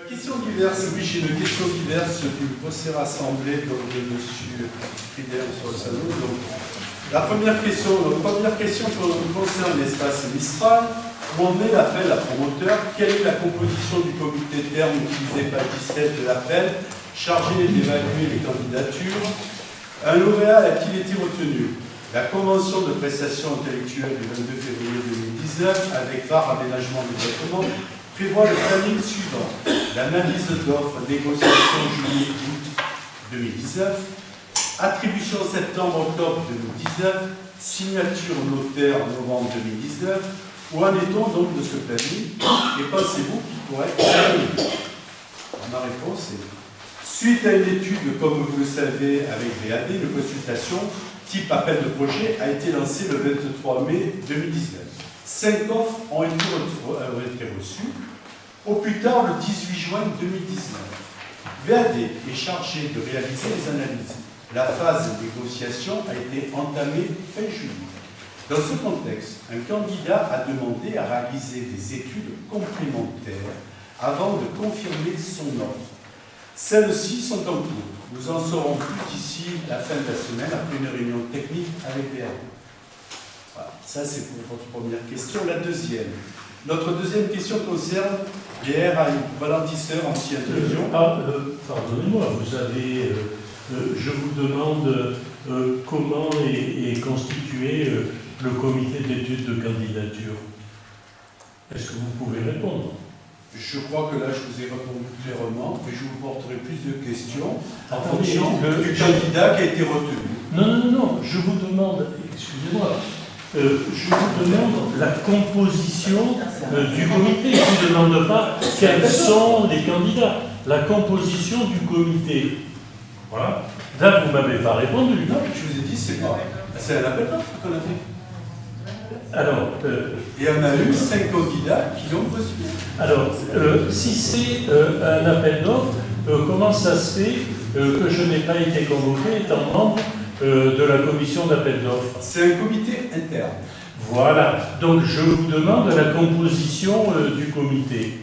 Questions diverses. Oui, j'ai une question diverse du procès rassemblé donc, de M. Fidel sur le salon. Donc, la première question concerne l'espace Mistral. Où en est l'appel à promoteur? Quelle est la composition du comité de terme utilisé par 17 de l'appel, chargé d'évaluer les candidatures? Un lauréat a-t-il été retenu? La convention de prestation intellectuelle du 22 février 2019 avec VAR aménagement de développement prévoit le planning suivant: l'analyse d'offres, négociation juillet-août 2019, attribution septembre-octobre 2019, signature notaire novembre 2019. Où en est-on donc de ce planning et pensez-vous qu'il pourrait être terminé? Ma réponse est: suite à une étude, comme vous le savez, avec VAD, une consultation type appel de projet a été lancée le 23 mai 2019. 5 offres ont été reçues au plus tard le 18 juin 2019. VAD est chargé de réaliser les analyses. La phase de négociation a été entamée fin juillet. Dans ce contexte, un candidat a demandé à réaliser des études complémentaires avant de confirmer son offre. Celles-ci sont en cours. Nous en saurons plus d'ici la fin de la semaine après une réunion technique avec VAD. Voilà, ça c'est pour votre première question. La deuxième. Notre deuxième question concerne les RAI, ralentisseurs anti-intrusion. Pardonnez-moi, je vous demande comment est constitué le comité d'études de candidature. Est-ce que vous pouvez répondre? Je crois que là, je vous ai répondu clairement, mais je vous porterai plus de questions en Attendez, fonction du candidat qui a été retenu. Non, je vous demande, excusez-moi, je vous demande la composition du comité. Je ne vous demande pas quels sont les candidats. La composition du comité. Voilà. Là, vous ne m'avez pas répondu. Non, je vous ai dit, c'est un appel d'offres qu'on a fait. Alors, et on a eu 5 candidats qui l'ont reçu. Alors, si c'est un appel d'offres, comment ça se fait que je n'ai pas été convoqué étant membre de la commission d'appel d'offres? C'est un comité interne. Voilà. Donc, je vous demande la composition du comité.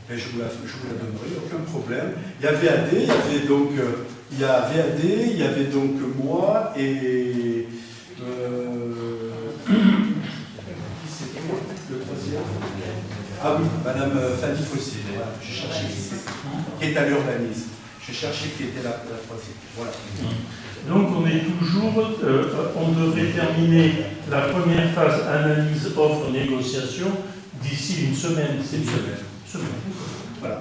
Et je vous la donnerai, aucun problème. Il y a VAD, il y avait donc moi et... le troisième. Ah oui, Madame Fanny Fossé, voilà, j'ai cherché qui est à l'urbanisme. J'ai cherché qui était la troisième. Voilà. Donc on est toujours, on devrait terminer la première phase analyse, offre, négociation d'ici une semaine. C'est une semaine. Voilà.